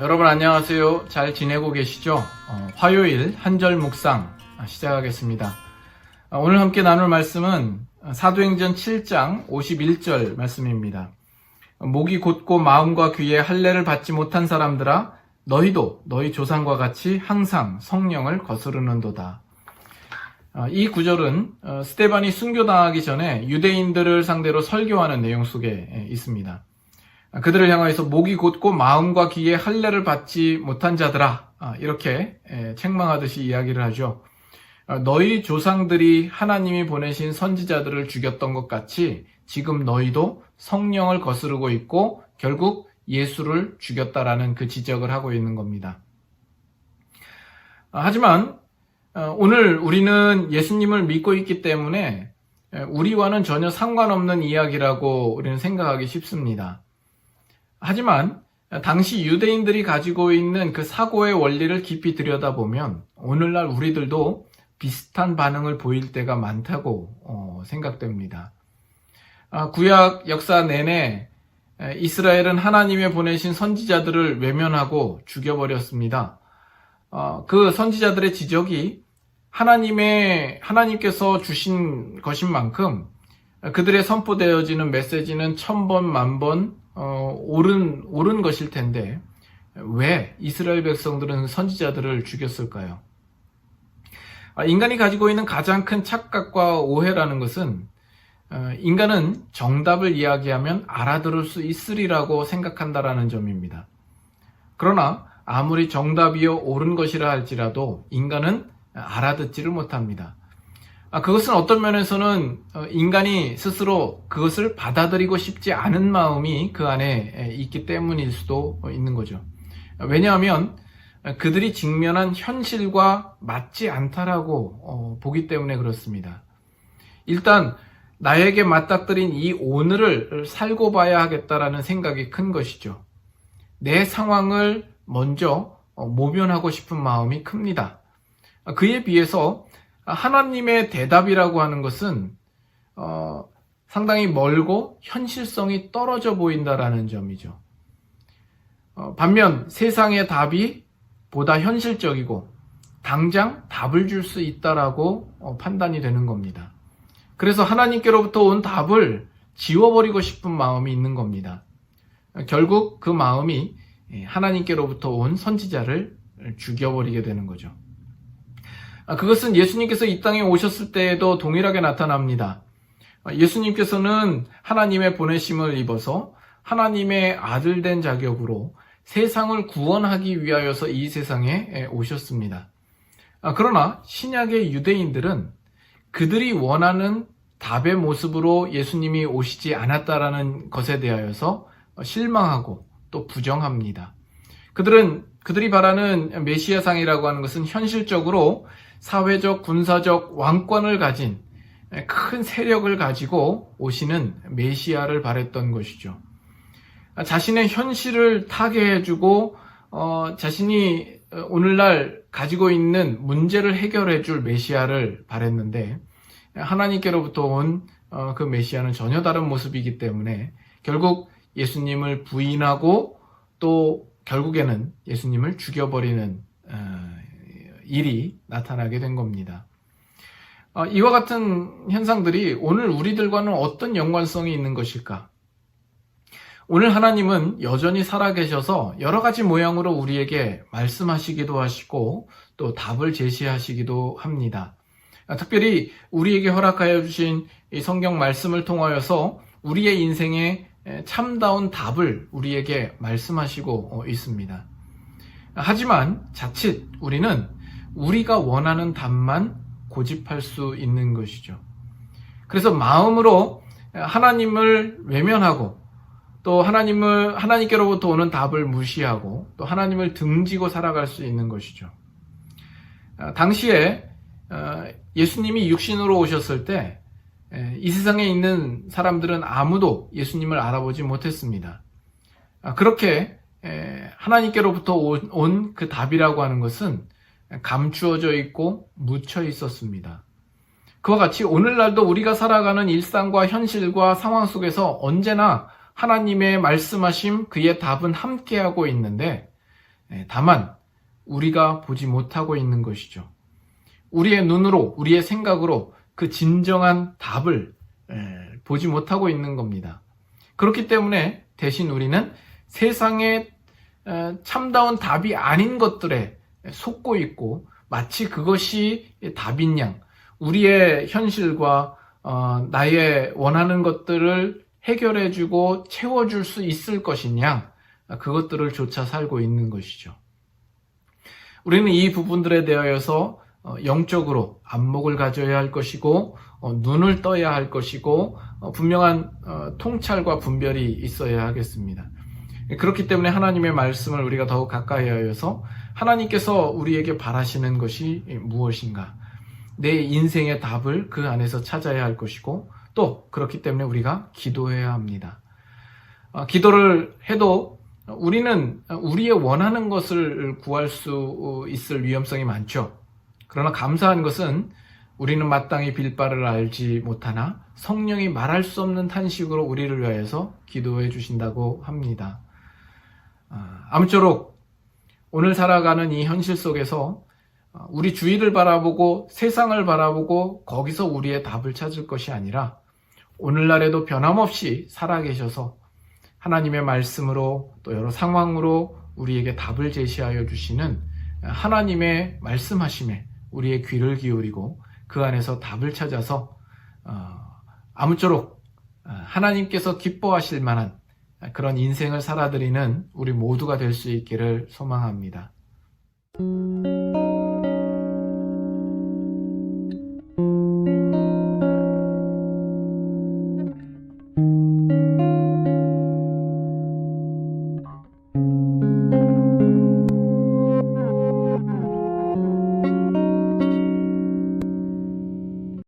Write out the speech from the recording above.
여러분 안녕하세요. 잘 지내고 계시죠? 화요일 한절 묵상 시작하겠습니다. 오늘 함께 나눌 말씀은 사도행전 7장 51절 말씀입니다. 목이 곧고 마음과 귀에 할례를 받지 못한 사람들아 너희도 너희 조상과 같이 항상 성령을 거스르는도다. 이 구절은 스데반이 순교당하기 전에 유대인들을 상대로 설교하는 내용 속에 있습니다. 그들을 향하여서 목이 곧고 마음과 귀에 할례를 받지 못한 자들아, 이렇게 책망하듯이 이야기를 하죠. 너희 조상들이 하나님이 보내신 선지자들을 죽였던 것 같이 지금 너희도 성령을 거스르고 있고 결국 예수를 죽였다라는 그 지적을 하고 있는 겁니다. 하지만 오늘 우리는 예수님을 믿고 있기 때문에 우리와는 전혀 상관없는 이야기라고 우리는 생각하기 쉽습니다. 하지만 당시 유대인들이 가지고 있는 그 사고의 원리를 깊이 들여다보면 오늘날 우리들도 비슷한 반응을 보일 때가 많다고 생각됩니다. 구약 역사 내내 이스라엘은 하나님이 보내신 선지자들을 외면하고 죽여버렸습니다. 그 선지자들의 지적이 하나님께서 주신 것인 만큼 그들의 선포되어지는 메시지는 1000번, 만번 옳은 것일 텐데 왜 이스라엘 백성들은 선지자들을 죽였을까요? 인간이 가지고 있는 가장 큰 착각과 오해라는 것은 인간은 정답을 이야기하면 알아들을 수 있으리라고 생각한다라는 점입니다. 그러나 아무리 정답이요 옳은 것이라 할지라도 인간은 알아듣지를 못합니다. 그것은 어떤 면에서는 인간이 스스로 그것을 받아들이고 싶지 않은 마음이 그 안에 있기 때문일 수도 있는 거죠. 왜냐하면 그들이 직면한 현실과 맞지 않다라고 보기 때문에 그렇습니다. 일단 나에게 맞닥뜨린 이 오늘을 살고 봐야 하겠다라는 생각이 큰 것이죠. 내 상황을 먼저 모면하고 싶은 마음이 큽니다. 그에 비해서 하나님의 대답이라고 하는 것은 상당히 멀고 현실성이 떨어져 보인다라는 점이죠. 반면 세상의 답이 보다 현실적이고 당장 답을 줄 수 있다라고 판단이 되는 겁니다. 그래서 하나님께로부터 온 답을 지워버리고 싶은 마음이 있는 겁니다. 결국 그 마음이 하나님께로부터 온 선지자를 죽여버리게 되는 거죠. 그것은 예수님께서 이 땅에 오셨을 때에도 동일하게 나타납니다. 예수님께서는 하나님의 보내심을 입어서 하나님의 아들 된 자격으로 세상을 구원하기 위하여서 이 세상에 오셨습니다. 그러나 신약의 유대인들은 그들이 원하는 답의 모습으로 예수님이 오시지 않았다라는 것에 대하여서 실망하고 또 부정합니다. 그들이 바라는 메시아상이라고 하는 것은 현실적으로 사회적, 군사적 왕권을 가진 큰 세력을 가지고 오시는 메시아를 바랬던 것이죠. 자신의 현실을 타개해주고 자신이 오늘날 가지고 있는 문제를 해결해줄 메시아를 바랬는데 하나님께로부터 온 그 메시아는 전혀 다른 모습이기 때문에 결국 예수님을 부인하고 또 결국에는 예수님을 죽여버리는 일이 나타나게 된 겁니다. 이와 같은 현상들이 오늘 우리들과는 어떤 연관성이 있는 것일까? 오늘 하나님은 여전히 살아계셔서 여러 가지 모양으로 우리에게 말씀하시기도 하시고 또 답을 제시하시기도 합니다. 특별히 우리에게 허락하여 주신 이 성경 말씀을 통하여서 우리의 인생에 참다운 답을 우리에게 말씀하시고 있습니다. 하지만 자칫 우리는 우리가 원하는 답만 고집할 수 있는 것이죠. 그래서 마음으로 하나님을 외면하고 또 하나님께로부터 오는 답을 무시하고 또 하나님을 등지고 살아갈 수 있는 것이죠. 당시에 예수님이 육신으로 오셨을 때 이 세상에 있는 사람들은 아무도 예수님을 알아보지 못했습니다. 그렇게 하나님께로부터 온 그 답이라고 하는 것은 감추어져 있고 묻혀 있었습니다. 그와 같이 오늘날도 우리가 살아가는 일상과 현실과 상황 속에서 언제나 하나님의 말씀하심, 그의 답은 함께하고 있는데 다만 우리가 보지 못하고 있는 것이죠. 우리의 눈으로, 우리의 생각으로 그 진정한 답을 보지 못하고 있는 겁니다. 그렇기 때문에 대신 우리는 세상의 참다운 답이 아닌 것들에 속고 있고 마치 그것이 답인 양 우리의 현실과 나의 원하는 것들을 해결해주고 채워줄 수 있을 것인 양 그것들을 쫓아 살고 있는 것이죠. 우리는 이 부분들에 대하여서 영적으로 안목을 가져야 할 것이고 눈을 떠야 할 것이고 분명한 통찰과 분별이 있어야 하겠습니다. 그렇기 때문에 하나님의 말씀을 우리가 더욱 가까이 하여서 하나님께서 우리에게 바라시는 것이 무엇인가, 내 인생의 답을 그 안에서 찾아야 할 것이고 또 그렇기 때문에 우리가 기도해야 합니다. 기도를 해도 우리는 우리의 원하는 것을 구할 수 있을 위험성이 많죠. 그러나 감사한 것은 우리는 마땅히 빌 바를 알지 못하나 성령이 말할 수 없는 탄식으로 우리를 위하여서 기도해 주신다고 합니다. 아무쪼록 오늘 살아가는 이 현실 속에서 우리 주위를 바라보고 세상을 바라보고 거기서 우리의 답을 찾을 것이 아니라 오늘날에도 변함없이 살아계셔서 하나님의 말씀으로 또 여러 상황으로 우리에게 답을 제시하여 주시는 하나님의 말씀하심에 우리의 귀를 기울이고 그 안에서 답을 찾아서 아무쪼록 하나님께서 기뻐하실 만한 그런 인생을 살아드리는 우리 모두가 될 수 있기를 소망합니다.